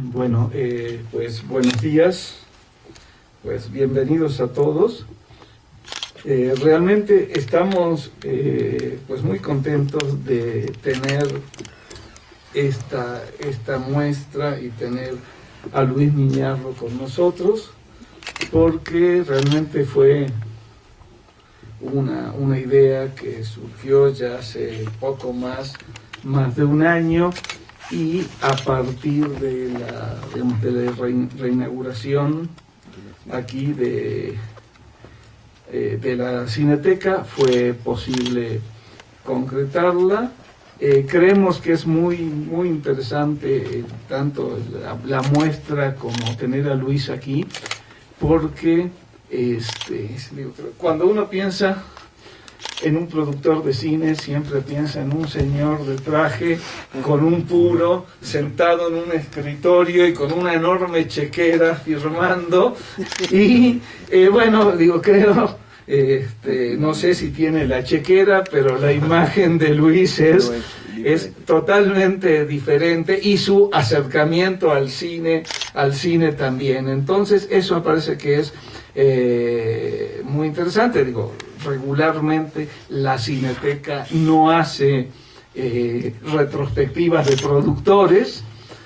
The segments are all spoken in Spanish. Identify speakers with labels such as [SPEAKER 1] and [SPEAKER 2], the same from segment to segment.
[SPEAKER 1] Bueno, pues buenos días, pues bienvenidos a todos. Realmente estamos pues muy contentos de tener esta muestra y tener a Luis Miñarro con nosotros, porque realmente fue una idea que surgió ya hace poco más de un año, y a partir de la reinauguración aquí de la Cineteca fue posible concretarla. Creemos que es muy interesante tanto la muestra como tener a Luis aquí, porque cuando uno piensa en un productor de cine, siempre piensa en un señor de traje con un puro, sentado en un escritorio y con una enorme chequera firmando. Y creo, no sé si tiene la chequera, pero la imagen de Luis es totalmente diferente, y su acercamiento al cine también. Entonces eso me parece que es muy interesante. Regularmente la Cineteca no hace retrospectivas de productores.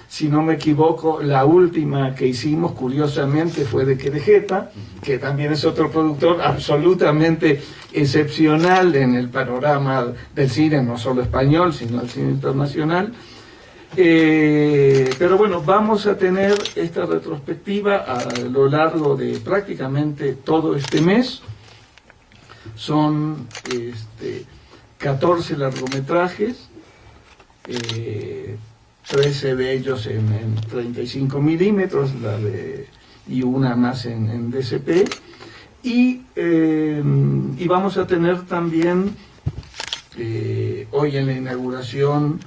[SPEAKER 1] Si no me equivoco, la última que hicimos, curiosamente, fue de Querejeta, que también es otro productor absolutamente excepcional en el panorama del cine, no solo español, sino el cine internacional. Pero bueno, vamos a tener esta retrospectiva a lo largo de prácticamente todo este mes. Son 14 largometrajes, 13 de ellos en 35 milímetros, y una más en DCP. Y vamos a tener también hoy en la inauguración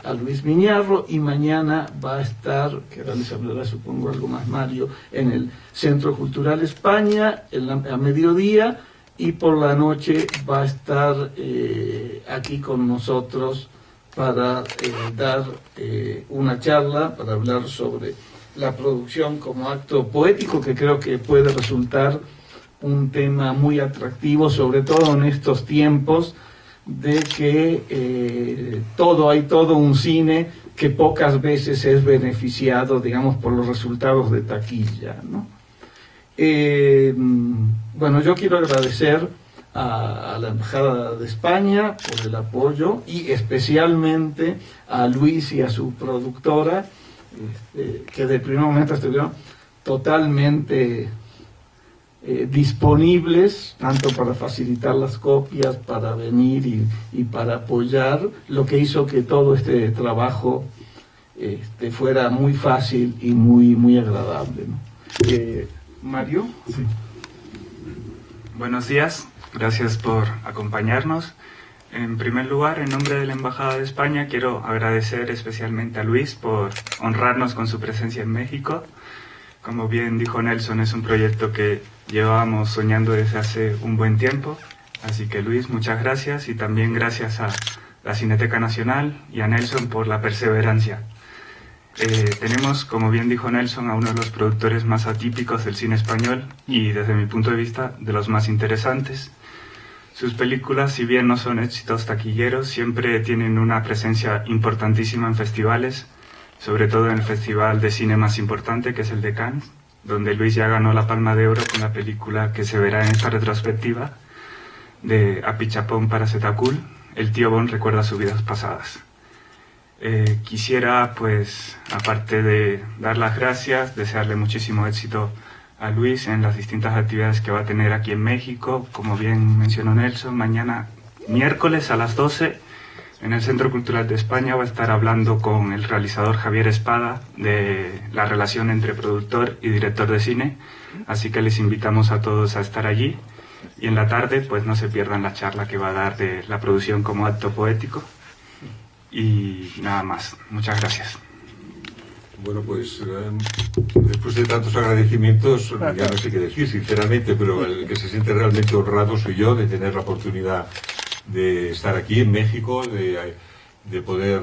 [SPEAKER 1] a Luis Miñarro, y mañana va a estar, que ahora les hablará supongo algo más Mario, en el Centro Cultural España a mediodía, y por la noche va a estar aquí con nosotros para dar una charla, para hablar sobre la producción como acto poético, que creo que puede resultar un tema muy atractivo, sobre todo en estos tiempos de que hay todo un cine que pocas veces es beneficiado, digamos, por los resultados de taquilla, ¿no? Yo quiero agradecer a la Embajada de España por el apoyo, y especialmente a Luis y a su productora, que de primer momento estuvieron totalmente disponibles, tanto para facilitar las copias, para venir y para apoyar, lo que hizo que todo este trabajo fuera muy fácil y muy agradable, ¿no? Mario.
[SPEAKER 2] Sí. Buenos días, gracias por acompañarnos. En primer lugar, en nombre de la Embajada de España, quiero agradecer especialmente a Luis por honrarnos con su presencia en México. Como bien dijo Nelson, es un proyecto que llevábamos soñando desde hace un buen tiempo. Así que Luis, muchas gracias, y también gracias a la Cineteca Nacional y a Nelson por la perseverancia. Tenemos, como bien dijo Nelson, a uno de los productores más atípicos del cine español y, desde mi punto de vista, de los más interesantes. Sus películas, si bien no son éxitos taquilleros, siempre tienen una presencia importantísima en festivales, sobre todo en el festival de cine más importante, que es el de Cannes, donde Luis ya ganó la Palma de Oro con la película que se verá en esta retrospectiva de Apichapón para Setacul, El tío Bon recuerda sus vidas pasadas. Quisiera, pues, aparte de dar las gracias, desearle muchísimo éxito a Luis en las distintas actividades que va a tener aquí en México. Como bien mencionó Nelson, mañana miércoles a las 12 en el Centro Cultural de España va a estar hablando con el realizador Javier Espada de la relación entre productor y director de cine, así que les invitamos a todos a estar allí. Y en la tarde, pues no se pierdan la charla que va a dar de la producción como acto poético. Y nada más. Muchas gracias.
[SPEAKER 3] Bueno, pues después de tantos agradecimientos, ya no sé qué decir, sinceramente, pero el que se siente realmente honrado soy yo de tener la oportunidad de estar aquí en México, de de poder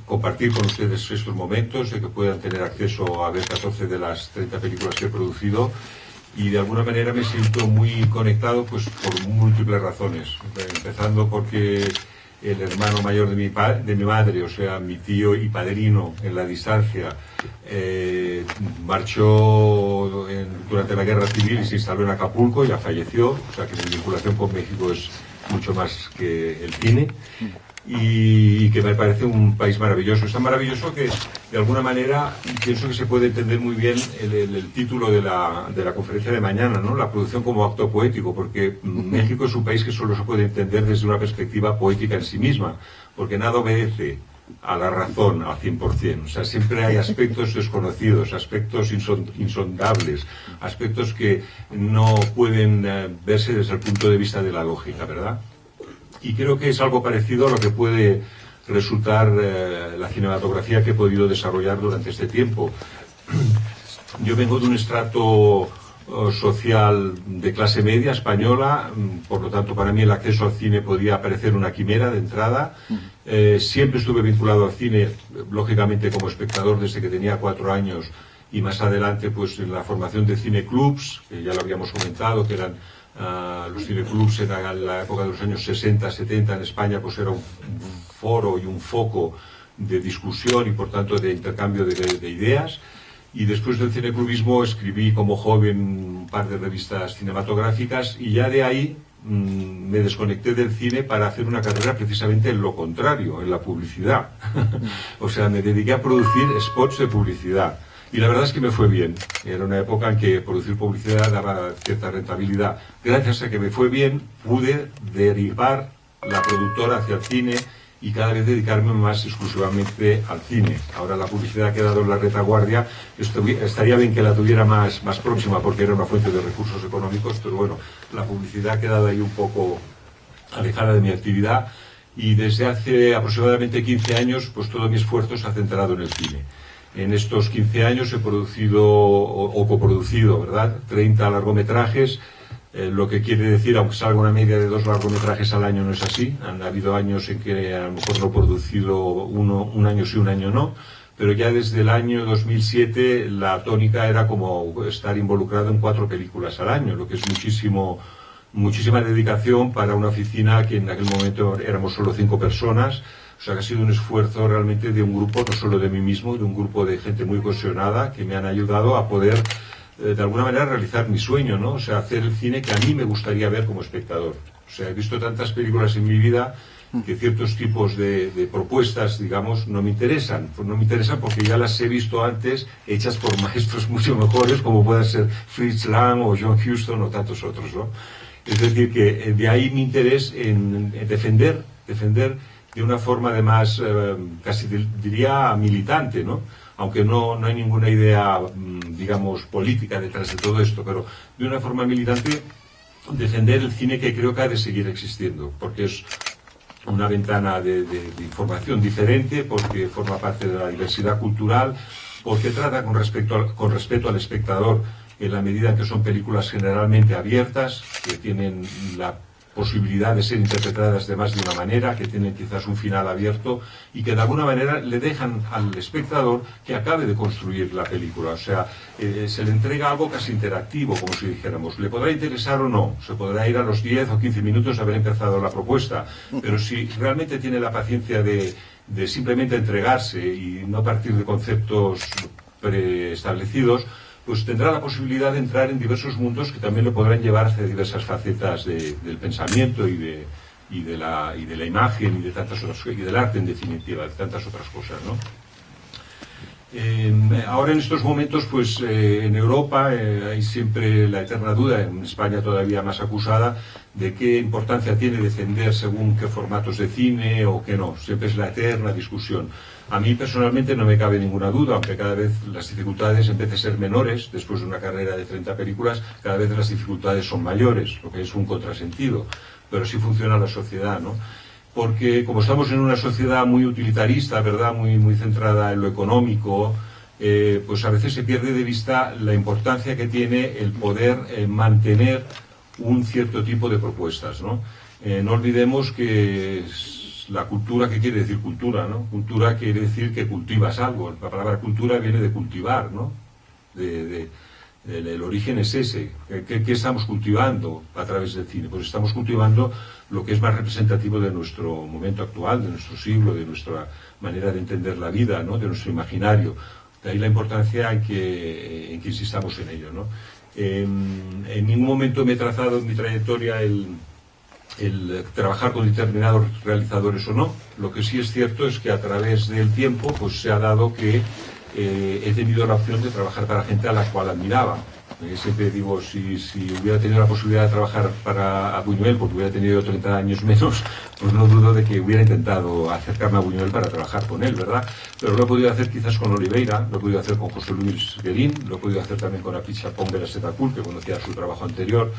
[SPEAKER 3] compartir con ustedes estos momentos, de que puedan tener acceso a ver 14 de las 30 películas que he producido, y de alguna manera me siento muy conectado pues por múltiples razones, empezando porque el hermano mayor de mi madre, o sea, mi tío y padrino en la distancia, marchó durante la Guerra Civil y se instaló en Acapulco, ya falleció, o sea que mi vinculación con México es mucho más que el cine, y que me parece un país maravilloso. Es tan maravilloso que, de alguna manera, pienso que se puede entender muy bien el título de la conferencia de mañana, ¿no? La producción como acto poético, porque México es un país que solo se puede entender desde una perspectiva poética en sí misma, porque nada obedece a la razón al 100%. O sea, siempre hay aspectos desconocidos, aspectos insondables, aspectos que no pueden verse desde el punto de vista de la lógica, ¿verdad? Y creo que es algo parecido a lo que puede resultar la cinematografía que he podido desarrollar durante este tiempo. Yo vengo de un estrato social de clase media española, por lo tanto para mí el acceso al cine podía parecer una quimera de entrada. Siempre estuve vinculado al cine, lógicamente como espectador desde que tenía 4 años, y más adelante pues en la formación de cineclubs, que ya lo habíamos comentado, que eran los cineclubs en la época de los años 60, 70 en España, pues era un foro y un foco de discusión y por tanto de intercambio de ideas. Y después del cineclubismo escribí como joven un par de revistas cinematográficas, y ya de ahí me desconecté del cine para hacer una carrera precisamente en lo contrario, en la publicidad. O sea, me dediqué a producir spots de publicidad. Y la verdad es que me fue bien. Era una época en que producir publicidad daba cierta rentabilidad. Gracias a que me fue bien, pude derivar la productora hacia el cine y cada vez dedicarme más exclusivamente al cine. Ahora la publicidad ha quedado en la retaguardia. Estaría bien que la tuviera más próxima porque era una fuente de recursos económicos, pero bueno, la publicidad ha quedado ahí un poco alejada de mi actividad, y desde hace aproximadamente 15 años pues todo mi esfuerzo se ha centrado en el cine. En estos 15 años he producido o coproducido, ¿verdad?, 30 largometrajes, lo que quiere decir, aunque salga una media de 2 largometrajes al año, no es así. Han habido años en que a lo mejor no he producido un año sí, un año no, pero ya desde el año 2007 la tónica era como estar involucrado en 4 películas al año, lo que es muchísima dedicación para una oficina que en aquel momento éramos solo 5 personas. O sea que ha sido un esfuerzo realmente de un grupo, no solo de mí mismo, de un grupo de gente muy cohesionada que me han ayudado a poder, de alguna manera, realizar mi sueño, ¿no? O sea, hacer el cine que a mí me gustaría ver como espectador. O sea, he visto tantas películas en mi vida que ciertos tipos de propuestas, digamos, no me interesan. Pues no me interesan porque ya las he visto antes, hechas por maestros mucho mejores, como pueden ser Fritz Lang o John Huston o tantos otros, ¿no? Es decir, que de ahí mi interés en defender de una forma además casi diría militante, ¿no? Aunque no hay ninguna idea, digamos, política detrás de todo esto, pero de una forma militante defender el cine que creo que ha de seguir existiendo, porque es una ventana de información diferente, porque forma parte de la diversidad cultural, porque trata con respeto al espectador, en la medida en que son películas generalmente abiertas, que tienen la posibilidad de ser interpretadas de más de una manera, que tienen quizás un final abierto y que de alguna manera le dejan al espectador que acabe de construir la película. O sea, se le entrega algo casi interactivo, como si dijéramos. Le podrá interesar o no, se podrá ir a los 10 o 15 minutos de haber empezado la propuesta, pero si realmente tiene la paciencia de simplemente entregarse y no partir de conceptos preestablecidos, pues tendrá la posibilidad de entrar en diversos mundos que también le podrán llevar hacia diversas facetas del pensamiento y de la imagen y de tantas otras, y del arte en definitiva, de tantas otras cosas, ¿no? Ahora en estos momentos, pues en Europa hay siempre la eterna duda, en España todavía más acusada, de qué importancia tiene defender según qué formatos de cine o qué no. Siempre es la eterna discusión. A mí personalmente no me cabe ninguna duda, aunque cada vez las dificultades, en vez de ser menores, después de una carrera de 30 películas, cada vez las dificultades son mayores, lo que es un contrasentido. Pero sí funciona la sociedad, ¿no? Porque como estamos en una sociedad muy utilitarista, ¿verdad?, muy centrada en lo económico, pues a veces se pierde de vista la importancia que tiene el poder mantener un cierto tipo de propuestas, ¿no? No olvidemos que pues la cultura, ¿qué quiere decir cultura, no? Cultura quiere decir que cultivas algo. La palabra cultura viene de cultivar, ¿no? El origen es ese. ¿Qué estamos cultivando a través del cine? Pues estamos cultivando lo que es más representativo de nuestro momento actual, de nuestro siglo, de nuestra manera de entender la vida, ¿no? De nuestro imaginario. De ahí la importancia en que insistamos en ello, ¿no? En ningún momento me he trazado en mi trayectoria el trabajar con determinados realizadores o no. Lo que sí es cierto es que a través del tiempo pues se ha dado que he tenido la opción de trabajar para gente a la cual admiraba. Siempre digo, si hubiera tenido la posibilidad de trabajar para Buñuel, porque hubiera tenido 30 años menos, pues no dudo de que hubiera intentado acercarme a Buñuel para trabajar con él, ¿verdad? Pero lo he podido hacer quizás con Oliveira, lo he podido hacer con José Luis Guerín, lo he podido hacer también con Apitxa Pong Setacul, que conocía su trabajo anterior.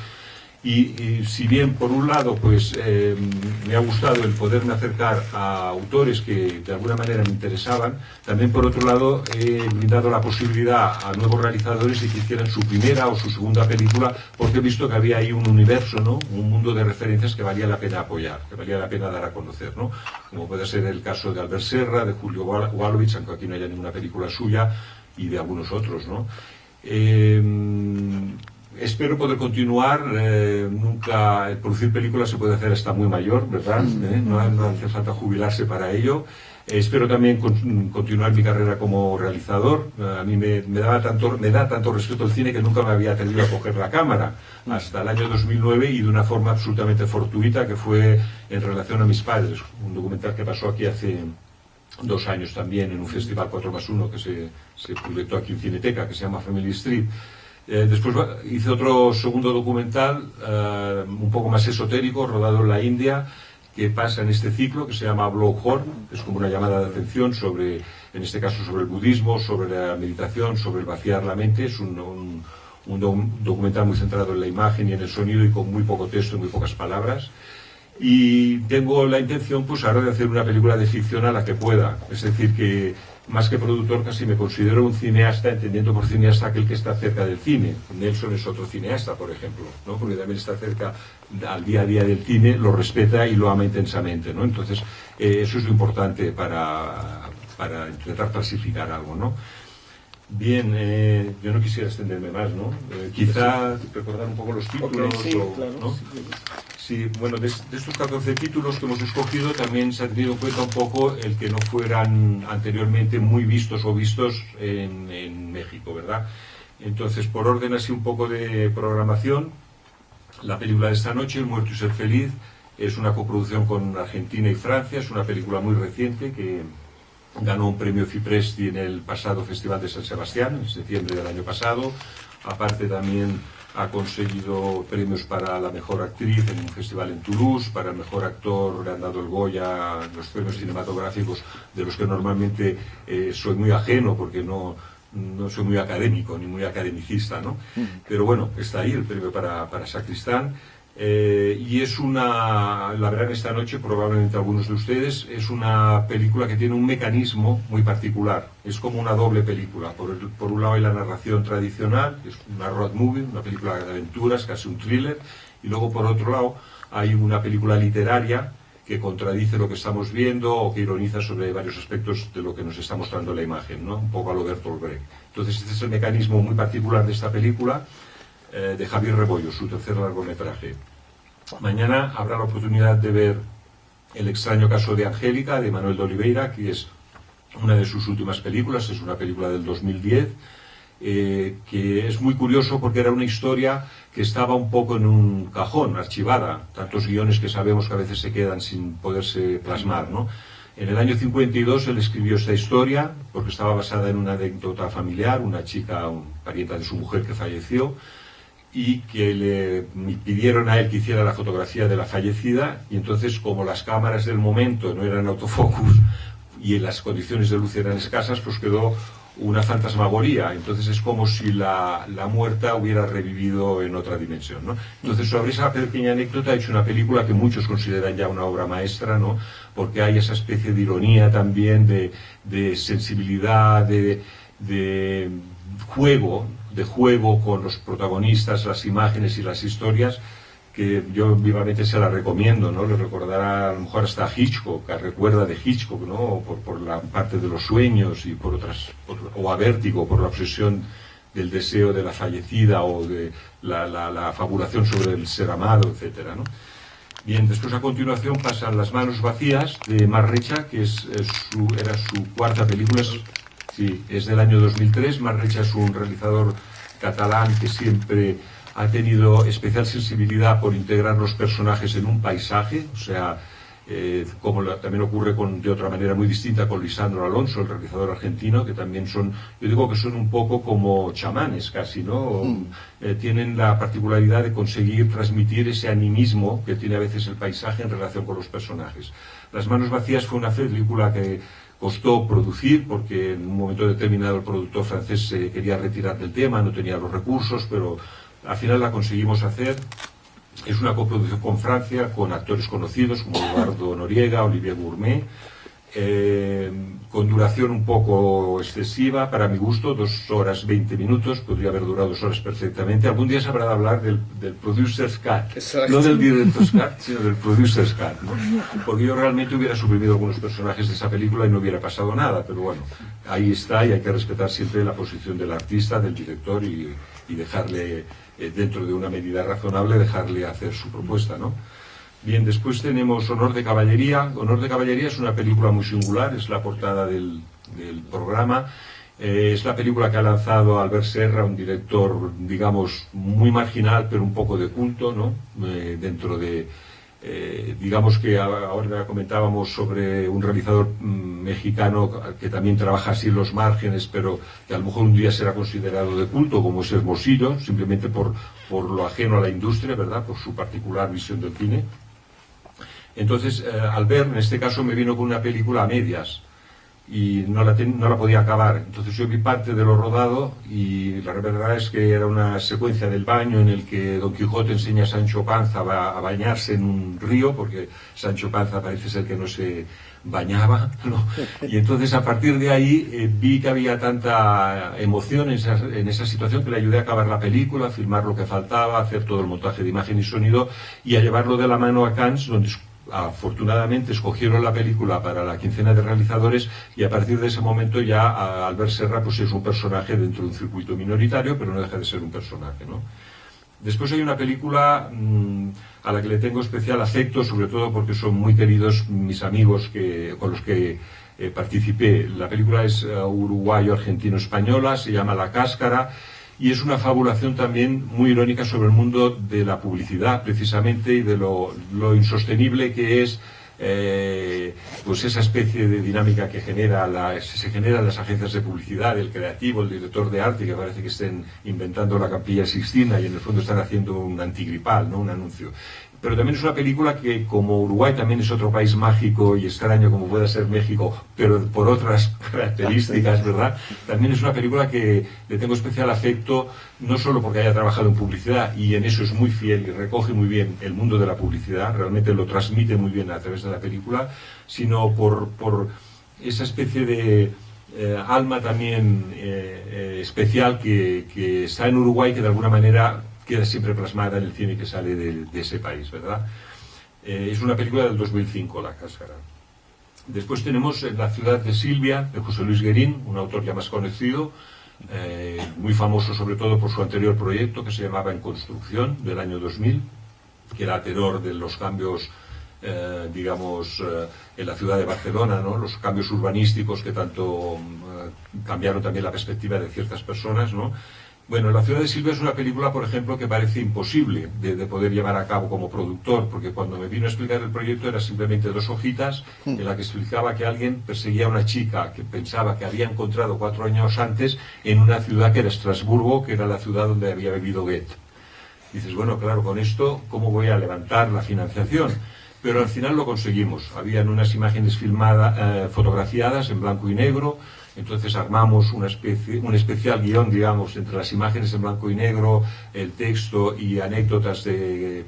[SPEAKER 3] Y si bien por un lado pues me ha gustado el poderme acercar a autores que de alguna manera me interesaban, también por otro lado he brindado la posibilidad a nuevos realizadores de que hicieran su primera o su segunda película, porque he visto que había ahí un universo, ¿no? Un mundo de referencias que valía la pena apoyar, que valía la pena dar a conocer, ¿no? Como puede ser el caso de Albert Serra, de Julio Walovich, aunque aquí no haya ninguna película suya, y de algunos otros, ¿no? Espero poder continuar. Nunca producir películas se puede hacer hasta muy mayor, ¿verdad? No hace falta jubilarse para ello. Espero también continuar mi carrera como realizador. A mí me da tanto respeto el cine que nunca me había atrevido a coger la cámara hasta el año 2009, y de una forma absolutamente fortuita, que fue En relación a mis padres, un documental que pasó aquí hace 2 años también en un festival 4+1 que se proyectó aquí en Cineteca, que se llama Family Street. Después hice otro segundo documental un poco más esotérico, rodado en la India, que pasa en este ciclo, que se llama Blowhorn, que es como una llamada de atención sobre, en este caso, sobre el budismo, sobre la meditación, sobre el vaciar la mente. Es un documental muy centrado en la imagen y en el sonido, y con muy poco texto y muy pocas palabras. Y tengo la intención pues ahora de hacer una película de ficción a la que pueda. Es decir, que más que productor casi me considero un cineasta, entendiendo por cineasta aquel que está cerca del cine. Nelson es otro cineasta, por ejemplo, ¿no? Porque también está cerca al día a día del cine, lo respeta y lo ama intensamente, ¿no? Entonces eso es lo importante para intentar clasificar algo, ¿no? Bien, yo no quisiera extenderme más, ¿no? Quizá recordar un poco los títulos,
[SPEAKER 1] okay, sí, claro,
[SPEAKER 3] ¿no? Sí, bueno, de estos 14 títulos que hemos escogido también se ha tenido en cuenta un poco el que no fueran anteriormente muy vistos o vistos en México, ¿verdad? Entonces, por orden así un poco de programación, la película de esta noche, El muerto y ser feliz, es una coproducción con Argentina y Francia. Es una película muy reciente que ganó un premio Fipresti en el pasado Festival de San Sebastián, en septiembre del año pasado. Aparte también ha conseguido premios para la mejor actriz en un festival en Toulouse, para el mejor actor le han dado el Goya, los premios cinematográficos de los que normalmente soy muy ajeno, porque no soy muy académico ni muy academicista, ¿no? Pero bueno, está ahí el premio para Sacristán. Y es la verán esta noche probablemente algunos de ustedes. Es una película que tiene un mecanismo muy particular. Es como una doble película. Por un lado hay la narración tradicional, que es una road movie, una película de aventuras, casi un thriller, y luego por otro lado hay una película literaria que contradice lo que estamos viendo o que ironiza sobre varios aspectos de lo que nos está mostrando la imagen, ¿no? Un poco a lo Bertolt Brecht. Entonces este es el mecanismo muy particular de esta película, de Javier Rebollo, su tercer largometraje. Mañana habrá la oportunidad de ver El extraño caso de Angélica, de Manuel de Oliveira, que es una de sus últimas películas. Es una película del 2010, que es muy curioso porque era una historia que estaba un poco en un cajón, archivada. Tantos guiones que sabemos que a veces se quedan sin poderse plasmar, ¿no? En el año 52 él escribió esta historia porque estaba basada en una anécdota familiar, una chica, parienta de su mujer que falleció, y que le pidieron a él que hiciera la fotografía de la fallecida, y entonces, como las cámaras del momento no eran autofocus y las condiciones de luz eran escasas, pues quedó una fantasmagoría. Entonces es como si la muerta hubiera revivido en otra dimensión, ¿no? Entonces, sobre esa pequeña anécdota ha hecho una película que muchos consideran ya una obra maestra, ¿no? Porque hay esa especie de ironía también, de sensibilidad, de juego con los protagonistas, las imágenes y las historias, que yo vivamente se la recomiendo, ¿no? Le recordará a lo mejor hasta a Hitchcock, que recuerda de Hitchcock, ¿no? Por la parte de los sueños y o a Vértigo, por la obsesión del deseo de la fallecida o de la fabulación sobre el ser amado, etcétera, ¿no? Bien, después a continuación pasan Las manos vacías de Marc Recha, que era su cuarta película, sí, es del año 2003. Marc Recha es un realizador catalán que siempre ha tenido especial sensibilidad por integrar los personajes en un paisaje, o sea, como también ocurre de otra manera muy distinta con Lisandro Alonso, el realizador argentino, que también yo digo que son un poco como chamanes casi, ¿no? Tienen la particularidad de conseguir transmitir ese animismo que tiene a veces el paisaje en relación con los personajes. Las manos vacías fue una película que costó producir porque en un momento determinado el productor francés se quería retirar del tema, no tenía los recursos, pero al final la conseguimos hacer. Es una coproducción con Francia, con actores conocidos como Eduardo Noriega, Olivier Gourmet, con duración un poco excesiva, para mi gusto, 2 horas 20 minutos, podría haber durado 2 horas perfectamente. Algún día se habrá de hablar del Producer's Cut, exacto, no del Director's Cut, sino del Producer's Cut, ¿no? Porque yo realmente hubiera suprimido algunos personajes de esa película y no hubiera pasado nada, pero bueno, ahí está, y hay que respetar siempre la posición del artista, del director, y dejarle, dentro de una medida razonable, dejarle hacer su propuesta, ¿no? Bien, después tenemos Honor de Caballería. Honor de Caballería es una película muy singular, es la portada del programa. Es la película que ha lanzado Albert Serra, un director, digamos, muy marginal, pero un poco de culto, ¿no? Dentro de, digamos que ahora comentábamos sobre un realizador mexicano que también trabaja así en los márgenes, pero que a lo mejor un día será considerado de culto, como es Hermosillo, simplemente por lo ajeno a la industria, ¿verdad? Por su particular visión del cine. Entonces, Albert, en este caso, me vino con una película a medias y no la podía acabar. Entonces yo vi parte de lo rodado y la verdad es que era una secuencia del baño en el que Don Quijote enseña a Sancho Panza a bañarse en un río, porque Sancho Panza parece ser que no se bañaba, ¿no? Y entonces a partir de ahí vi que había tanta emoción en esa situación que le ayudé a acabar la película, a filmar lo que faltaba, a hacer todo el montaje de imagen y sonido y a llevarlo de la mano a Cannes, donde afortunadamente escogieron la película para la quincena de realizadores, y a partir de ese momento ya Albert Serra pues es un personaje dentro de un circuito minoritario, pero no deja de ser un personaje, ¿no? Después hay una película a la que le tengo especial afecto, sobre todo porque son muy queridos mis amigos con los que participé. La película es uruguayo-argentino-española, se llama La Cáscara, y es una fabulación también muy irónica sobre el mundo de la publicidad, precisamente, y de lo insostenible que es pues esa especie de dinámica que se genera en las agencias de publicidad, el creativo, el director de arte, que parece que estén inventando la Capilla Sixtina y en el fondo están haciendo un antigripal, ¿no? Un anuncio. Pero también es una película que, como Uruguay también es otro país mágico y extraño como pueda ser México, pero por otras características, ¿verdad? También es una película que le tengo especial afecto, no solo porque haya trabajado en publicidad, y en eso es muy fiel y recoge muy bien el mundo de la publicidad, realmente lo transmite muy bien a través de la película, sino por esa especie de alma también especial que está en Uruguay, que de alguna manera queda siempre plasmada en el cine que sale de ese país, ¿verdad? Es una película del 2005, La Cáscara. Después tenemos La ciudad de Silvia, de José Luis Guerín, un autor ya más conocido, muy famoso sobre todo por su anterior proyecto que se llamaba En construcción, del año 2000, que era tenor de los cambios, digamos, en la ciudad de Barcelona, ¿no? Los cambios urbanísticos que tanto cambiaron también la perspectiva de ciertas personas, ¿no? Bueno, La ciudad de Silvia es una película, por ejemplo, que parece imposible de poder llevar a cabo como productor, porque cuando me vino a explicar el proyecto era simplemente 2 hojitas en la que explicaba que alguien perseguía a una chica que pensaba que había encontrado 4 años antes en una ciudad que era Estrasburgo, que era la ciudad donde había vivido Goethe. Dices, bueno, claro, con esto, ¿cómo voy a levantar la financiación? Pero al final lo conseguimos. Habían unas imágenes fotografiadas en blanco y negro. Entonces armamos un especial guión, digamos, entre las imágenes en blanco y negro, el texto y anécdotas de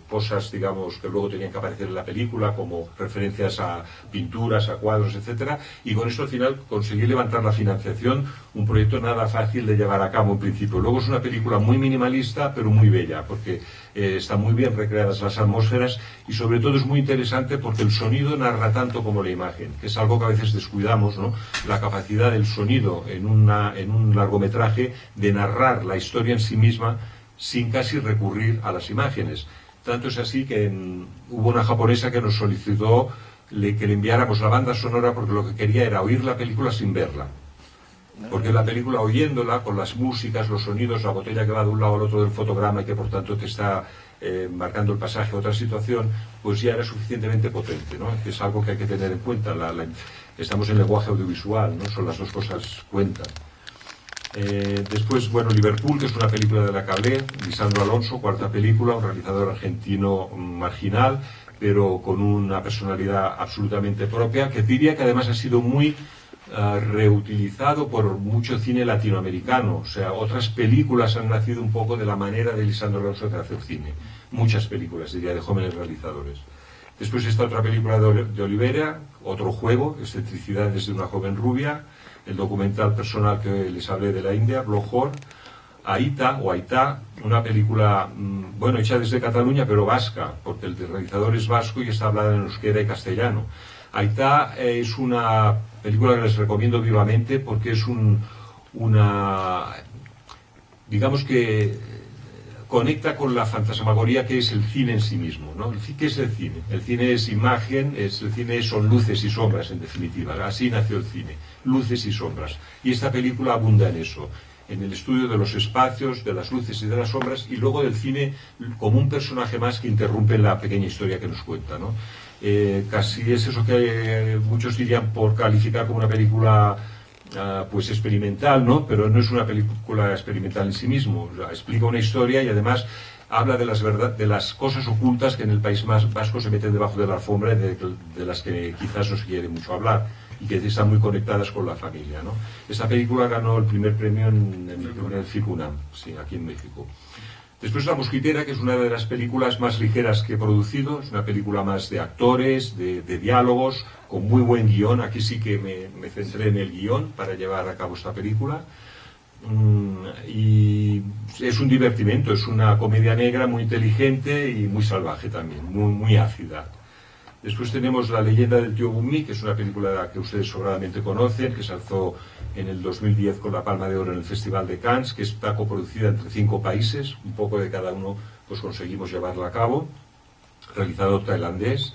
[SPEAKER 3] cosas, digamos, que luego tenían que aparecer en la película, como referencias a pinturas, a cuadros, etcétera. Y con esto al final conseguí levantar la financiación un proyecto nada fácil de llevar a cabo en principio. Luego es una película muy minimalista, pero muy bella, porque están muy bien recreadas las atmósferas y sobre todo es muy interesante porque el sonido narra tanto como la imagen, que es algo que a veces descuidamos, ¿no? La capacidad del sonido en un largometraje de narrar la historia en sí misma sin casi recurrir a las imágenes. Tanto es así que hubo una japonesa que nos solicitó que le enviáramos la banda sonora porque lo que quería era oír la película sin verla. Porque la película, oyéndola, con las músicas, los sonidos, la botella que va de un lado al otro del fotograma y que por tanto te está marcando el pasaje a otra situación, pues ya era suficientemente potente, ¿no? Que es algo que hay que tener en cuenta. Estamos en lenguaje audiovisual, ¿no? Son las dos cosas cuentan. Después, bueno, Liverpool, que es una película de la que hablé, Lisandro Alonso, cuarta película, un realizador argentino marginal, pero con una personalidad absolutamente propia, que diría que además ha sido muy reutilizado por mucho cine latinoamericano. O sea, otras películas han nacido un poco de la manera de Lisandro Alonso de hacer cine. Muchas películas, diría, de jóvenes realizadores. Después está otra película de Oliveira, otro juego, Excentricidades de una joven rubia, el documental personal que les hablé de la India, Blojor, Aita, una película, bueno, hecha desde Cataluña, pero vasca, porque el realizador es vasco y está hablada en euskera y castellano. Aita es una película que les recomiendo vivamente porque es digamos que conecta con la fantasmagoría que es el cine en sí mismo, ¿no? ¿Qué es el cine? El cine es imagen, el cine son luces y sombras, en definitiva. Así nació el cine, luces y sombras. Y esta película abunda en eso, en el estudio de los espacios, de las luces y de las sombras, y luego del cine como un personaje más que interrumpe la pequeña historia que nos cuenta, ¿no? Casi es eso que muchos dirían por calificar como una película pues experimental, ¿no? Pero no es una película experimental en sí mismo. O sea, explica una historia y además habla de las cosas ocultas que en el País Vasco se meten debajo de la alfombra y de las que quizás no se quiere mucho hablar y que están muy conectadas con la familia, ¿no? Esta película ganó el primer premio en el FICUNAM, sí, aquí en México. Después La Mosquitera, que es una de las películas más ligeras que he producido, es una película más de actores, de diálogos, con muy buen guión. Aquí sí que me centré en el guión para llevar a cabo esta película. Y es un divertimento, es una comedia negra muy inteligente y muy salvaje también, muy ácida. Después tenemos La leyenda del tío Bumi, que es una película que ustedes sobradamente conocen, que se alzó en el 2010 con la Palma de Oro en el Festival de Cannes, que está coproducida entre 5 países, un poco de cada uno pues conseguimos llevarla a cabo, realizador tailandés.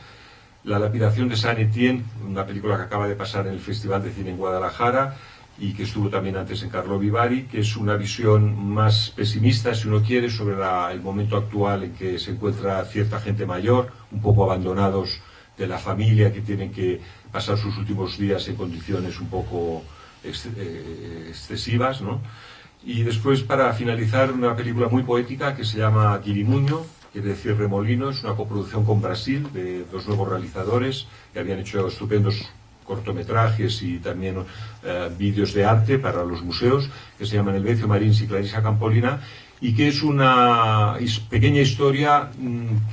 [SPEAKER 3] La lapidación de Saint Etienne, una película que acaba de pasar en el Festival de Cine en Guadalajara y que estuvo también antes en Carlo Vivari, que es una visión más pesimista, si uno quiere, sobre el momento actual en que se encuentra cierta gente mayor, un poco abandonados de la familia, que tienen que pasar sus últimos días en condiciones un poco excesivas, ¿no? Y después, para finalizar, una película muy poética que se llama Quirimuño, quiere decir remolino, es una coproducción con Brasil de 2 nuevos realizadores que habían hecho estupendos cortometrajes y también vídeos de arte para los museos, que se llaman Elvecio Marins y Clarisa Campolina, y que es una pequeña historia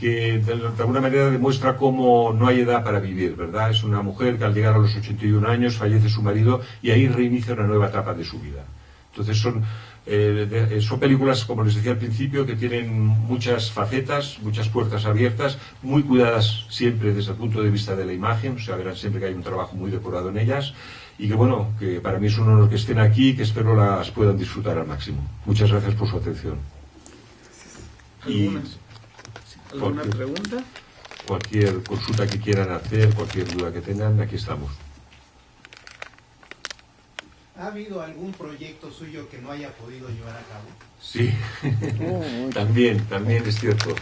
[SPEAKER 3] que de alguna manera demuestra cómo no hay edad para vivir, ¿verdad? Es una mujer que al llegar a los 81 años fallece su marido y ahí reinicia una nueva etapa de su vida. Entonces son películas, como les decía al principio, que tienen muchas facetas, muchas puertas abiertas, muy cuidadas siempre desde el punto de vista de la imagen, o sea, verán siempre que hay un trabajo muy depurado en ellas, y que bueno, que para mí es un honor que estén aquí y que espero las puedan disfrutar al máximo. Muchas gracias por su atención.
[SPEAKER 1] ¿Alguna pregunta?
[SPEAKER 3] Cualquier consulta que quieran hacer, cualquier duda que tengan, aquí estamos.
[SPEAKER 4] ¿Ha habido algún proyecto suyo que no haya podido llevar a cabo?
[SPEAKER 3] Sí, también es cierto.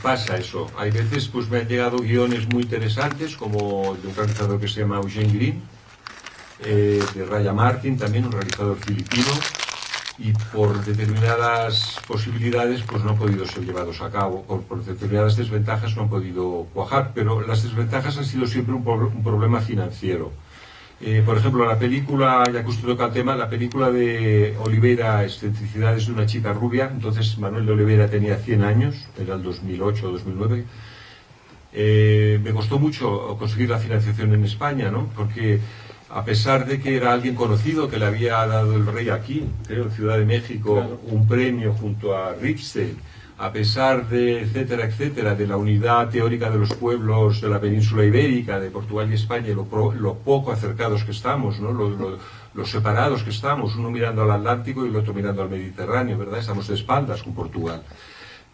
[SPEAKER 3] Pasa eso. Hay veces pues me han llegado guiones muy interesantes, como de un realizador que se llama Eugene Green, de Raya Martin, también un realizador filipino, y por determinadas posibilidades pues no han podido ser llevados a cabo, por determinadas desventajas no han podido cuajar, pero las desventajas han sido siempre un problema financiero. Por ejemplo, la película, ya que usted toca el tema, la película de Oliveira, Excentricidades de una chica rubia, entonces Manuel de Oliveira tenía 100 años, era el 2008 o 2009, me costó mucho conseguir la financiación en España, ¿no? Porque a pesar de que era alguien conocido, que le había dado el rey aquí, creo, en Ciudad de México, claro, un premio junto a Ripstein, a pesar de, etcétera, etcétera, de la unidad teórica de los pueblos de la península ibérica, de Portugal y España, y lo poco acercados que estamos, ¿no? Los separados que estamos, uno mirando al Atlántico y el otro mirando al Mediterráneo, ¿verdad? Estamos de espaldas con Portugal.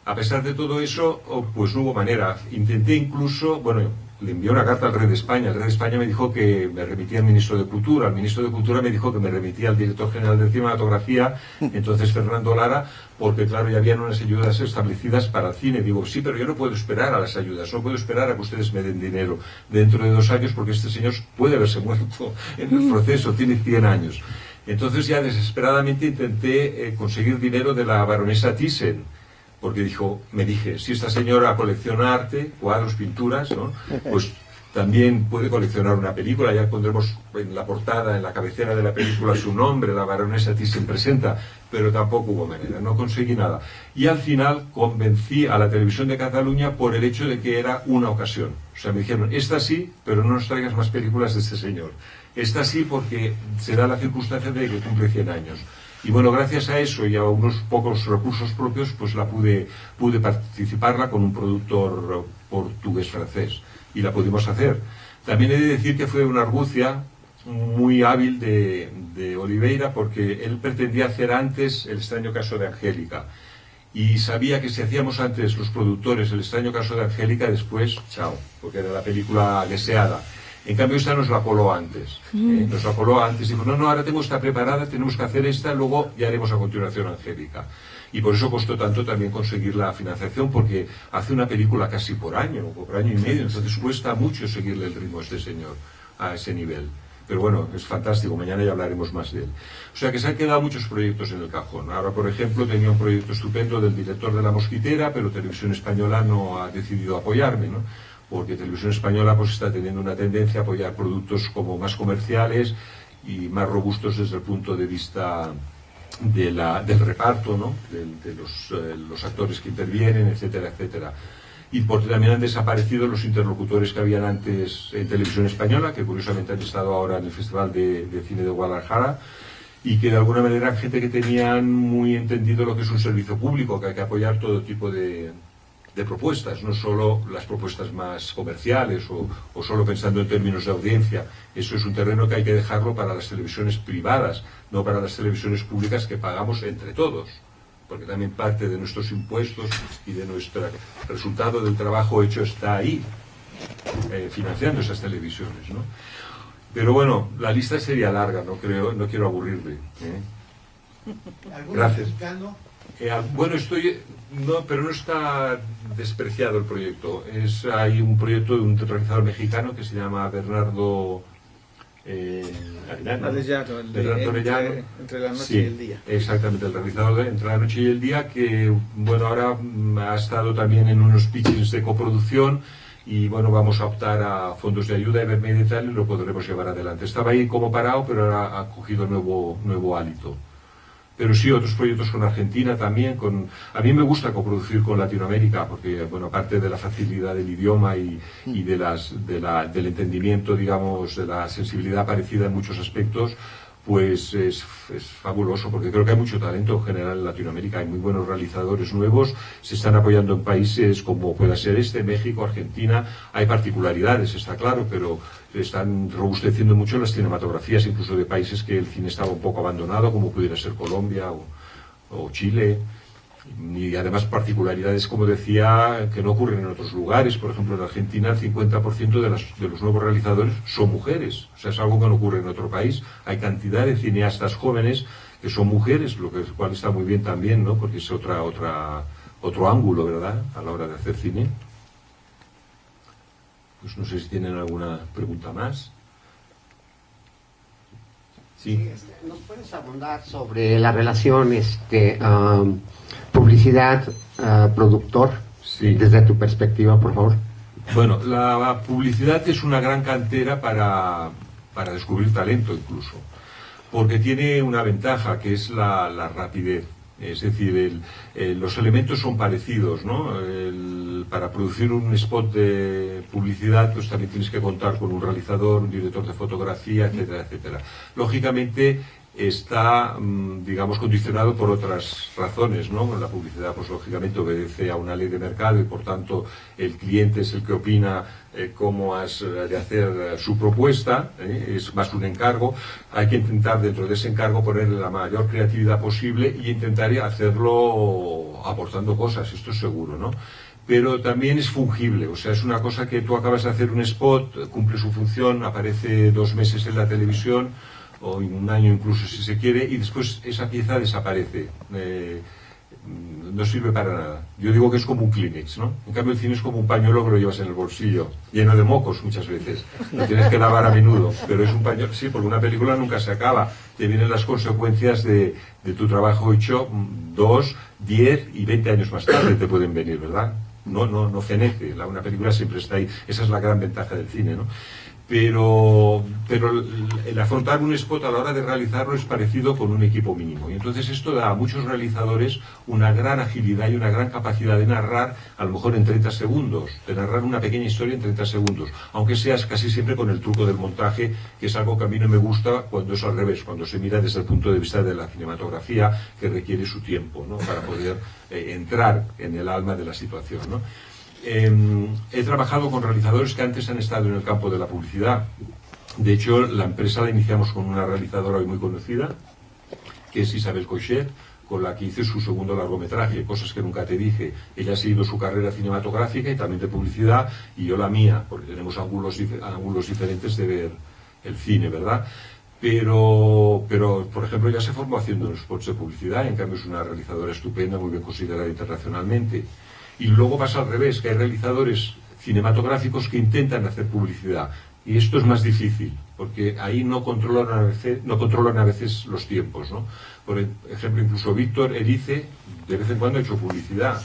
[SPEAKER 3] A pesar de todo eso, pues no hubo manera. Intenté incluso, bueno, le envié una carta al rey de España. El rey de España me dijo que me remitía al ministro de Cultura. El ministro de Cultura me dijo que me remitía al director general de cinematografía, entonces Fernando Lara, porque claro, ya habían unas ayudas establecidas para el cine. Digo, sí, pero yo no puedo esperar a las ayudas, no puedo esperar a que ustedes me den dinero dentro de 2 años, porque este señor puede haberse muerto en el proceso, tiene 100 años. Entonces ya desesperadamente intenté conseguir dinero de la baronesa Thyssen, porque me dije, si esta señora colecciona arte, cuadros, pinturas, ¿no? Pues también puede coleccionar una película. Ya pondremos en la portada, en la cabecera de la película, su nombre, la baronesa Thyssen presenta, pero tampoco hubo manera, no conseguí nada. Y al final convencí a la televisión de Cataluña por el hecho de que era una ocasión. O sea, me dijeron, esta sí, pero no nos traigas más películas de este señor. Esta sí porque se da la circunstancia de que cumple 100 años. Y bueno, gracias a eso y a unos pocos recursos propios, pues pude participarla con un productor portugués-francés. Y la pudimos hacer. También he de decir que fue una argucia muy hábil de Oliveira, porque él pretendía hacer antes El extraño caso de Angélica. Y sabía que si hacíamos antes los productores El extraño caso de Angélica, después, chao, porque era la película deseada. En cambio esta nos la coló antes, nos la coló antes, dijo, no, ahora tengo esta preparada, tenemos que hacer esta, luego ya haremos a continuación Angélica. Y por eso costó tanto también conseguir la financiación, porque hace una película casi por año, o por año y medio, entonces cuesta mucho seguirle el ritmo a este señor, a ese nivel. Pero bueno, es fantástico, mañana ya hablaremos más de él. O sea que se han quedado muchos proyectos en el cajón. Ahora, por ejemplo, tenía un proyecto estupendo del director de La Mosquitera, pero Televisión Española no ha decidido apoyarme, ¿no? Porque Televisión Española pues está teniendo una tendencia a apoyar productos como más comerciales y más robustos desde el punto de vista del reparto, ¿no? de los actores que intervienen, etcétera, etcétera. Y porque también han desaparecido los interlocutores que habían antes en Televisión Española, que curiosamente han estado ahora en el Festival de Cine de Guadalajara, y que de alguna manera eran gente que tenían muy entendido lo que es un servicio público, que hay que apoyar todo tipo de propuestas, no solo las propuestas más comerciales o solo pensando en términos de audiencia. Eso es un terreno que hay que dejarlo para las televisiones privadas, no para las televisiones públicas que pagamos entre todos, porque también parte de nuestros impuestos y de nuestro resultado del trabajo hecho está ahí, financiando esas televisiones, ¿no? Pero bueno, la lista sería larga, no quiero aburrirle. Gracias. Bueno, pero no está despreciado el proyecto. Hay un proyecto de un realizador mexicano que se llama Bernardo Arellano.
[SPEAKER 1] Entre la noche y el día.
[SPEAKER 3] Exactamente, el realizador de Entre la noche y el día, que bueno, ahora ha estado también en unos pitchings de coproducción y bueno, vamos a optar a fondos de ayuda y tal, y lo podremos llevar adelante. Estaba ahí como parado, pero ahora ha cogido nuevo hálito. Pero sí, otros proyectos con Argentina también. A mí me gusta coproducir con Latinoamérica, porque, bueno, aparte de la facilidad del idioma y del entendimiento, digamos, de la sensibilidad parecida en muchos aspectos, pues es fabuloso, porque creo que hay mucho talento en general en Latinoamérica. Hay muy buenos realizadores nuevos, se están apoyando en países como pueda ser México, Argentina. Hay particularidades, está claro, pero están robusteciendo mucho las cinematografías, incluso de países que el cine estaba un poco abandonado, como pudiera ser Colombia o Chile. Y además particularidades, como decía, que no ocurren en otros lugares. Por ejemplo, en Argentina el 50% de los nuevos realizadores son mujeres. O sea, es algo que no ocurre en otro país. Hay cantidad de cineastas jóvenes que son mujeres, lo cual está muy bien también, ¿no? Porque es otro ángulo, ¿verdad?, a la hora de hacer cine. Pues no sé si tienen alguna pregunta más. Sí.
[SPEAKER 5] ¿Nos puedes abundar sobre la relación publicidad-productor? Sí. Desde tu perspectiva, por favor.
[SPEAKER 3] Bueno, la publicidad es una gran cantera para descubrir talento incluso, porque tiene una ventaja que es la rapidez. Es decir, los elementos son parecidos, ¿no? Para producir un spot de publicidad, pues también tienes que contar con un realizador, un director de fotografía, etcétera, etcétera. Lógicamente está, digamos, condicionado por otras razones, ¿no? La publicidad, pues lógicamente obedece a una ley de mercado y por tanto el cliente es el que opina cómo has de hacer su propuesta, es más un encargo. Hay que intentar dentro de ese encargo ponerle la mayor creatividad posible y intentar hacerlo aportando cosas, esto es seguro, ¿no? Pero también es fungible, o sea, es una cosa que tú acabas de hacer un spot, cumple su función, aparece 2 meses en la televisión, o un año incluso si se quiere, y después esa pieza desaparece, no sirve para nada. Yo digo que es como un Kleenex, ¿no? En cambio el cine es como un pañuelo que lo llevas en el bolsillo, lleno de mocos muchas veces, lo tienes que lavar a menudo, pero es un pañuelo, sí, porque una película nunca se acaba, te vienen las consecuencias de tu trabajo hecho 2, 10 y 20 años más tarde te pueden venir, ¿verdad? No fenece, una película siempre está ahí, esa es la gran ventaja del cine, ¿no? Pero el afrontar un spot a la hora de realizarlo es parecido con un equipo mínimo. Y entonces esto da a muchos realizadores una gran agilidad y una gran capacidad de narrar, a lo mejor en 30 segundos, de narrar una pequeña historia en 30 segundos, aunque seas casi siempre con el truco del montaje, que es algo que a mí no me gusta cuando es al revés, cuando se mira desde el punto de vista de la cinematografía, que requiere su tiempo, ¿no? Para poder entrar en el alma de la situación, ¿no? He trabajado con realizadores que antes han estado en el campo de la publicidad. De hecho, la empresa la iniciamos con una realizadora hoy muy conocida, que es Isabel Coixet, con la que hice su segundo largometraje, Cosas que nunca te dije. Ella ha seguido su carrera cinematográfica y también de publicidad, y yo la mía, porque tenemos ángulos diferentes de ver el cine, ¿verdad? Pero, por ejemplo, ella se formó haciendo spots de publicidad, en cambio es una realizadora estupenda, muy bien considerada internacionalmente. Y luego pasa al revés, que hay realizadores cinematográficos que intentan hacer publicidad. Y esto es más difícil, porque ahí no controlan a veces los tiempos, ¿no? Por ejemplo, incluso Víctor Erice, de vez en cuando ha hecho publicidad.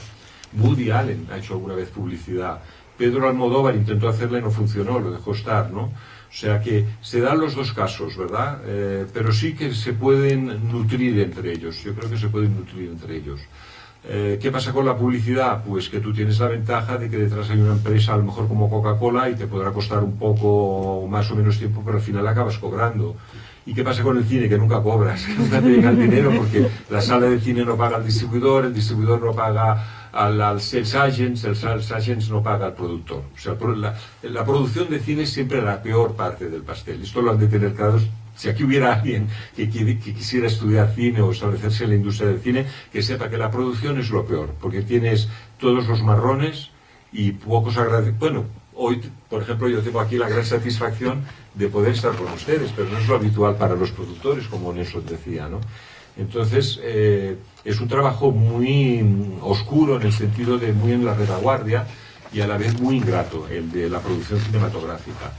[SPEAKER 3] Woody Allen ha hecho alguna vez publicidad. Pedro Almodóvar intentó hacerla y no funcionó, lo dejó estar, ¿no? O sea que se dan los dos casos, ¿verdad? Pero sí que se pueden nutrir entre ellos. Yo creo que se pueden nutrir entre ellos. ¿Qué pasa con la publicidad? Pues que tú tienes la ventaja de que detrás hay una empresa a lo mejor como Coca-Cola y te podrá costar un poco más o menos tiempo, pero al final acabas cobrando. ¿Y qué pasa con el cine? Que nunca cobras, que nunca te llega el dinero porque la sala de cine no paga al distribuidor, el distribuidor no paga al sales agents, el sales agents no paga al productor. O sea, la producción de cine es siempre la peor parte del pastel. Esto lo han de tener claro. Si aquí hubiera alguien que quisiera estudiar cine o establecerse en la industria del cine, que sepa que la producción es lo peor, porque tienes todos los marrones y pocos agradecidos. Bueno, hoy, por ejemplo, yo tengo aquí la gran satisfacción de poder estar con ustedes, pero no es lo habitual para los productores, como Nelson decía, ¿no? Entonces, es un trabajo muy oscuro en el sentido de muy en la retaguardia y a la vez muy ingrato, el de la producción cinematográfica.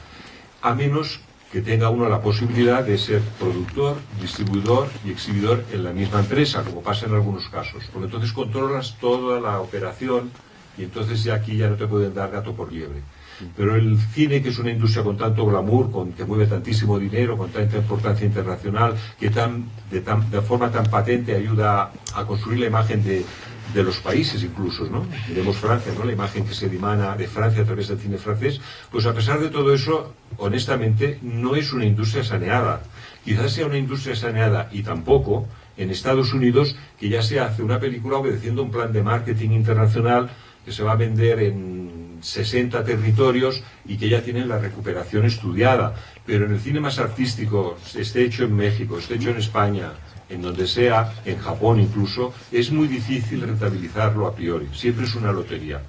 [SPEAKER 3] A menos que tenga uno la posibilidad de ser productor, distribuidor y exhibidor en la misma empresa, como pasa en algunos casos. Porque entonces controlas toda la operación y entonces ya aquí ya no te pueden dar gato por liebre. Pero el cine, que es una industria con tanto glamour, que mueve tantísimo dinero, con tanta importancia internacional, que de forma tan patente ayuda a construir la imagen de los países incluso, ¿no? Miremos Francia, ¿no? La imagen que se dimana de Francia a través del cine francés, pues a pesar de todo eso, honestamente, no es una industria saneada. Quizás sea una industria saneada y tampoco en Estados Unidos, que ya se hace una película obedeciendo un plan de marketing internacional que se va a vender en 60 territorios y que ya tienen la recuperación estudiada. Pero en el cine más artístico, esté hecho en México, esté hecho en España, en donde sea, en Japón incluso, es muy difícil rentabilizarlo a priori. Siempre es una lotería.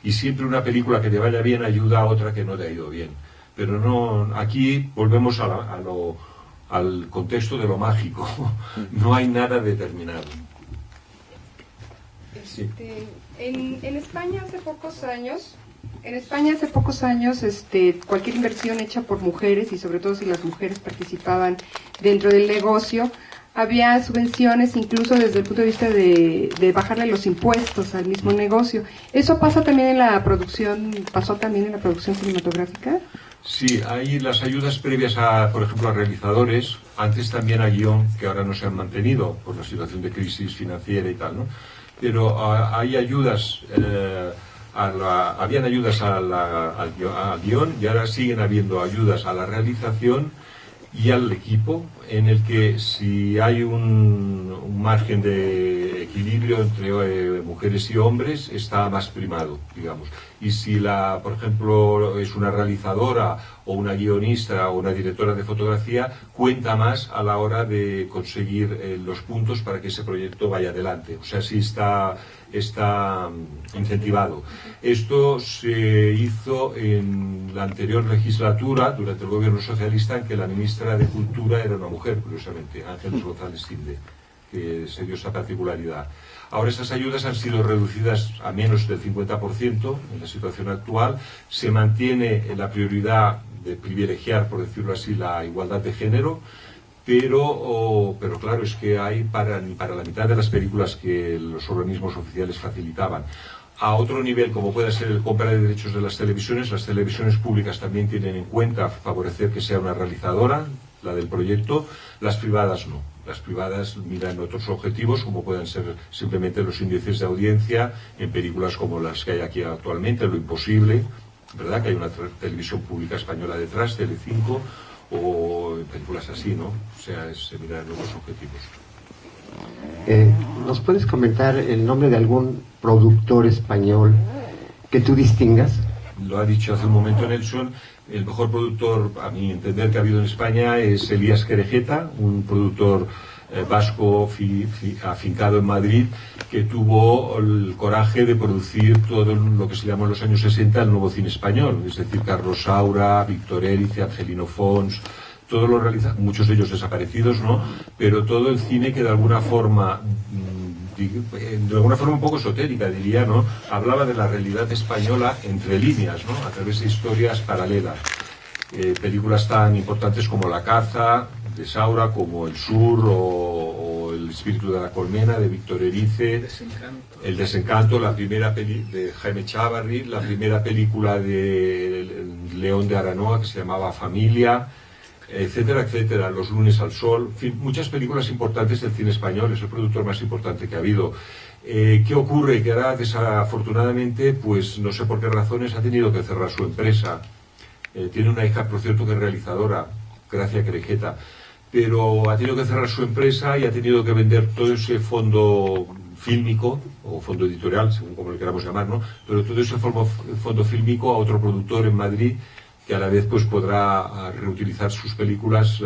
[SPEAKER 3] Y siempre una película que te vaya bien ayuda a otra que no te ha ido bien. Pero no, aquí volvemos al contexto de lo mágico. No hay nada determinado.
[SPEAKER 6] Sí. En España hace pocos años, cualquier inversión hecha por mujeres, y sobre todo si las mujeres participaban dentro del negocio, había subvenciones incluso desde el punto de vista de bajarle los impuestos al mismo negocio. ¿Eso pasa también en la producción, pasó también en la producción cinematográfica?
[SPEAKER 3] Sí, hay las ayudas previas a, por ejemplo, a realizadores, antes también a guión, que ahora no se han mantenido por la situación de crisis financiera y tal, ¿no? Pero hay ayudas, habían ayudas al guión y ahora siguen habiendo ayudas a la realización y al equipo, en el que si hay un margen de equilibrio entre mujeres y hombres, está más primado, digamos. Y si por ejemplo, es una realizadora o una guionista o una directora de fotografía, cuenta más a la hora de conseguir los puntos para que ese proyecto vaya adelante. O sea, sí está incentivado. Esto se hizo en la anterior legislatura, durante el gobierno socialista, en que la ministra de Cultura era una mujer, curiosamente, Ángeles González Silde, que se dio esa particularidad. Ahora esas ayudas han sido reducidas a menos del 50% en la situación actual. Se mantiene la prioridad de privilegiar, por decirlo así, la igualdad de género, pero claro, es que hay ni para la mitad de las películas que los organismos oficiales facilitaban. A otro nivel, como puede ser el compra de derechos de las televisiones públicas también tienen en cuenta favorecer que sea una realizadora, la del proyecto, las privadas no. Las privadas miran otros objetivos, como pueden ser simplemente los índices de audiencia en películas como las que hay aquí actualmente, Lo Imposible, ¿verdad? Que hay una televisión pública española detrás, Telecinco, o en películas así, ¿no? O sea, se miran otros objetivos.
[SPEAKER 5] ¿Nos puedes comentar el nombre de algún productor español que tú distingas?
[SPEAKER 3] Lo ha dicho hace un momento Nelson. El mejor productor, a mi entender, que ha habido en España es Elías Querejeta, un productor vasco afincado en Madrid, que tuvo el coraje de producir todo lo que se llamó en los años 60 el nuevo cine español, es decir, Carlos Saura, Víctor Erice, Angelino Fons, todos los muchos de ellos desaparecidos, ¿no? Pero todo el cine que de alguna forma un poco esotérica, diría, ¿no? Hablaba de la realidad española entre líneas, ¿no? A través de historias paralelas. Películas tan importantes como La caza, de Saura, como El sur o El espíritu de la colmena, de Víctor Erice, El desencanto, la primera de Jaime Chávarri, la primera película de León de Aranoa, que se llamaba Familia, etcétera, etcétera, Los lunes al sol, en fin, muchas películas importantes del cine español. Es el productor más importante que ha habido. ¿Qué ocurre? Que ahora, desafortunadamente, pues no sé por qué razones, ha tenido que cerrar su empresa. Tiene una hija, por cierto, que es realizadora, Gracia Querejeta, pero ha tenido que cerrar su empresa y ha tenido que vender todo ese fondo fílmico, o fondo editorial, según como le queramos llamar, ¿no? Pero todo ese fondo fílmico a otro productor en Madrid, que a la vez pues podrá reutilizar sus películas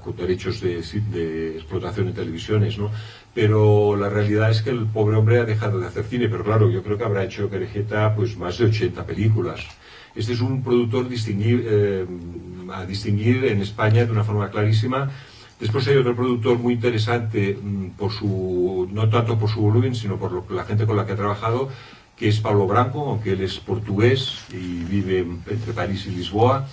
[SPEAKER 3] con derechos de explotación en televisiones, ¿no? Pero la realidad es que el pobre hombre ha dejado de hacer cine, pero claro, yo creo que habrá hecho Querejeta pues más de 80 películas. Este es un productor a distinguir en España de una forma clarísima. Después hay otro productor muy interesante, no tanto por su volumen, sino por la gente con la que ha trabajado, que es Paulo Branco, aunque él es portugués y vive entre París y Lisboa.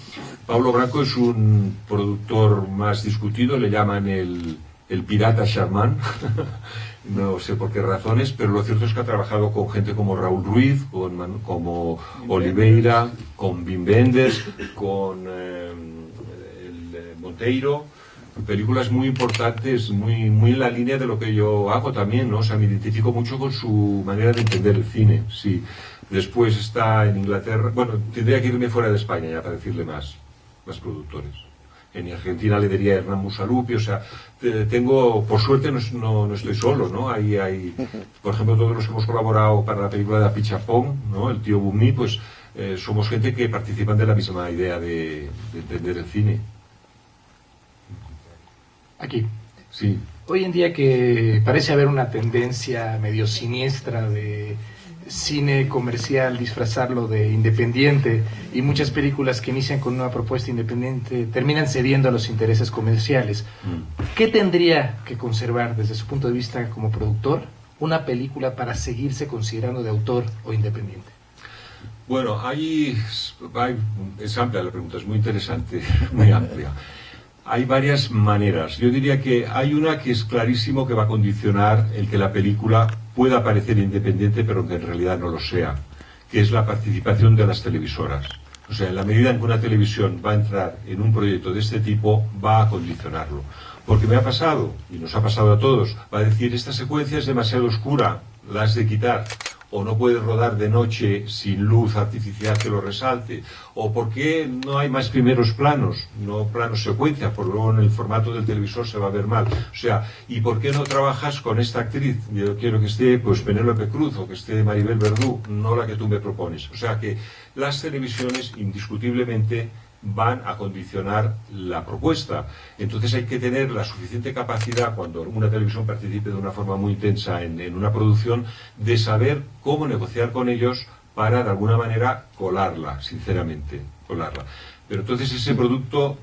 [SPEAKER 3] Paulo Branco es un productor más discutido, le llaman el pirata Charmán, no sé por qué razones, pero lo cierto es que ha trabajado con gente como Raúl Ruiz, como Oliveira, con Wim Wenders, con Monteiro. Películas muy importantes, muy en la línea de lo que yo hago también, ¿no? O sea, me identifico mucho con su manera de entender el cine, sí. Después está en Inglaterra, bueno, tendría que irme fuera de España ya para decirle más productores. En Argentina le diría Hernán Musalupi, o sea, por suerte no estoy solo, ¿no? Hay, por ejemplo, todos los que hemos colaborado para la película de Apichapón, ¿no? El tío Bumí, pues somos gente que participan de la misma idea de entender el cine.
[SPEAKER 7] Aquí.
[SPEAKER 3] Sí.
[SPEAKER 7] Hoy en día que parece haber una tendencia medio siniestra de cine comercial disfrazarlo de independiente, y muchas películas que inician con una propuesta independiente terminan cediendo a los intereses comerciales. ¿Qué tendría que conservar desde su punto de vista como productor una película para seguirse considerando de autor o independiente?
[SPEAKER 3] Bueno, es amplia la pregunta, es muy interesante, muy amplia. Hay varias maneras. Yo diría que hay una que es clarísimo que va a condicionar el que la película pueda parecer independiente, pero que en realidad no lo sea, que es la participación de las televisoras. O sea, en la medida en que una televisión va a entrar en un proyecto de este tipo, va a condicionarlo. Porque me ha pasado, y nos ha pasado a todos, va a decir, esta secuencia es demasiado oscura, la has de quitar. O no puedes rodar de noche sin luz artificial que lo resalte, o por qué no hay más primeros planos, no planos secuencia, porque luego en el formato del televisor se va a ver mal. O sea, ¿y por qué no trabajas con esta actriz? Yo quiero que esté pues Penélope Cruz o que esté Maribel Verdú, no la que tú me propones. O sea que las televisiones indiscutiblemente van a condicionar la propuesta. Entonces hay que tener la suficiente capacidad, cuando una televisión participe de una forma muy intensa en una producción, de saber cómo negociar con ellos para de alguna manera colarla, sinceramente, colarla. Pero entonces ese producto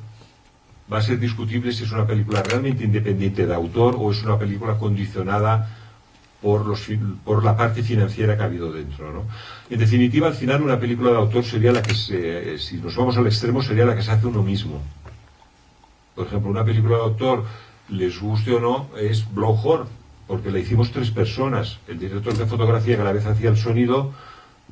[SPEAKER 3] va a ser discutible si es una película realmente independiente de autor o es una película condicionada por la parte financiera que ha habido dentro, ¿no? En definitiva, al final una película de autor sería la que si nos vamos al extremo, sería la que se hace uno mismo. Por ejemplo, una película de autor, les guste o no, es Blowhorn, porque la hicimos 3 personas. El director de fotografía, que a la vez hacía el sonido,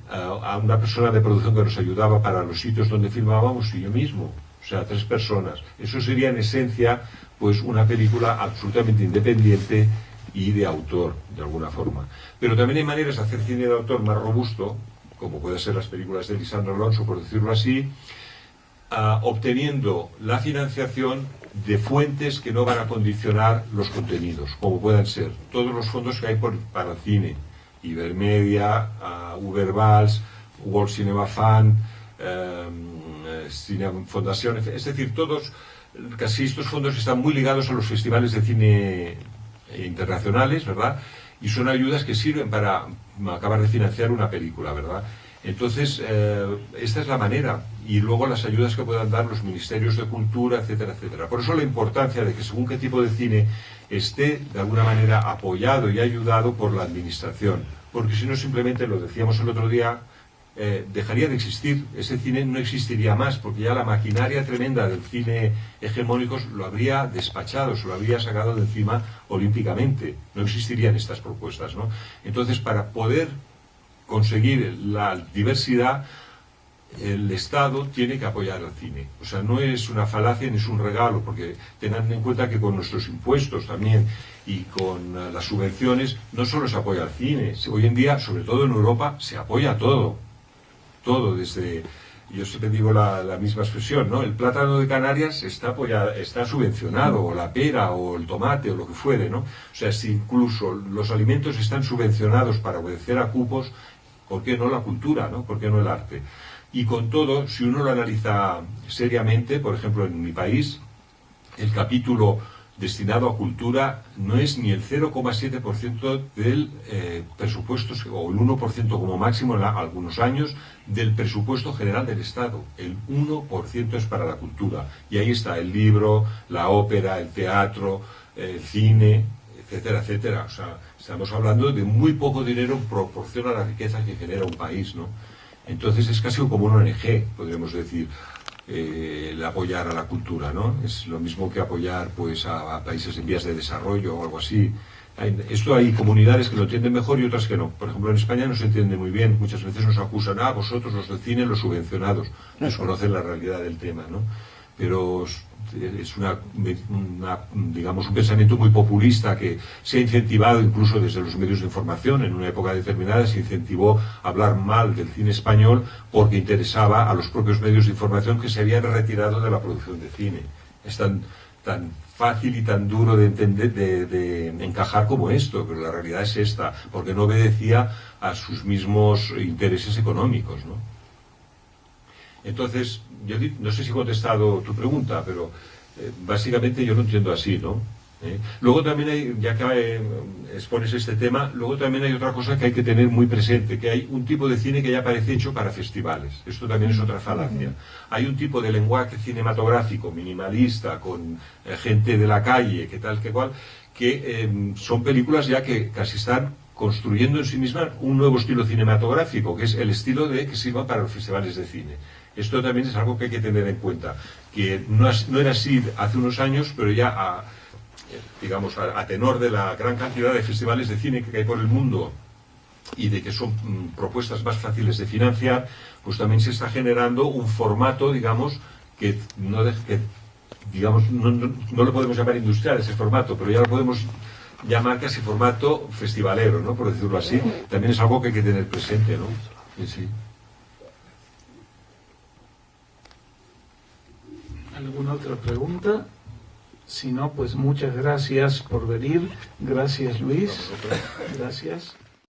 [SPEAKER 3] a una persona de producción que nos ayudaba para los sitios donde filmábamos, y yo mismo. O sea, 3 personas. Eso sería en esencia pues una película absolutamente independiente y de autor, de alguna forma. Pero también hay maneras de hacer cine de autor más robusto, como pueden ser las películas de Lisandro Alonso, por decirlo así, obteniendo la financiación de fuentes que no van a condicionar los contenidos, como puedan ser todos los fondos que hay para el cine, Ibermedia, Ubervals, World Cinema Fund, Cine Fundación, es decir, casi estos fondos están muy ligados a los festivales de cine internacionales, ¿verdad? Y son ayudas que sirven para acabar de financiar una película, ¿verdad? Entonces, esta es la manera. Y luego las ayudas que puedan dar los ministerios de cultura, etcétera, etcétera. Por eso la importancia de que según qué tipo de cine esté de alguna manera apoyado y ayudado por la administración. Porque si no, simplemente, lo decíamos el otro día, dejaría de existir. Ese cine no existiría más, porque ya la maquinaria tremenda del cine hegemónico lo habría despachado, se lo habría sacado de encima olímpicamente. No existirían estas propuestas, ¿no? Entonces, para poder conseguir la diversidad, el Estado tiene que apoyar al cine. O sea, no es una falacia ni es un regalo, porque tengan en cuenta que con nuestros impuestos también y con las subvenciones no solo se apoya al cine. Hoy en día, sobre todo en Europa, se apoya todo. Todo, desde, yo siempre digo la misma expresión, ¿no? El plátano de Canarias está subvencionado, o la pera, o el tomate, o lo que fuere, ¿no? O sea, si incluso los alimentos están subvencionados para obedecer a cupos, ¿por qué no la cultura, ¿no? ¿Por qué no el arte? Y con todo, si uno lo analiza seriamente, por ejemplo, en mi país, el capítulo destinado a cultura no es ni el 0,7% del presupuesto, o el 1% como máximo en algunos años, del presupuesto general del Estado. El 1% es para la cultura. Y ahí está el libro, la ópera, el teatro, el cine, etcétera, etcétera. O sea, estamos hablando de muy poco dinero en proporción a la riqueza que genera un país, ¿no? Entonces es casi como una ONG, podríamos decir. El apoyar a la cultura, ¿no? Es lo mismo que apoyar pues a países en vías de desarrollo o algo así. Esto hay comunidades que lo entienden mejor y otras que no. Por ejemplo, en España no se entiende muy bien. Muchas veces nos acusan, vosotros los del cine, los subvencionados. Desconocen la realidad del tema, ¿no? Pero es digamos, un pensamiento muy populista que se ha incentivado incluso desde los medios de información. En una época determinada se incentivó hablar mal del cine español porque interesaba a los propios medios de información que se habían retirado de la producción de cine. Es tan fácil y tan duro de entender, de encajar como esto, pero la realidad es esta, porque no obedecía a sus mismos intereses económicos, ¿no? Entonces, yo no sé si he contestado tu pregunta, pero básicamente yo lo entiendo así, ¿no? Luego también hay, ya que expones este tema, luego también hay otra cosa que hay que tener muy presente, que hay un tipo de cine que ya parece hecho para festivales. Esto también es otra falacia. Hay un tipo de lenguaje cinematográfico minimalista, con gente de la calle, que tal, que cual, que son películas ya que casi están construyendo en sí mismas un nuevo estilo cinematográfico, que es el estilo que sirva para los festivales de cine. Esto también es algo que hay que tener en cuenta, que no era así hace unos años, pero ya digamos, a tenor de la gran cantidad de festivales de cine que hay por el mundo y de que son propuestas más fáciles de financiar, pues también se está generando un formato, digamos, que no lo podemos llamar industrial ese formato, pero ya lo podemos llamar casi formato festivalero, ¿no? Por decirlo así. También es algo que hay que tener presente, ¿no? Sí.
[SPEAKER 1] ¿Alguna otra pregunta? Si no, pues muchas gracias por venir. Gracias, Luis. Gracias.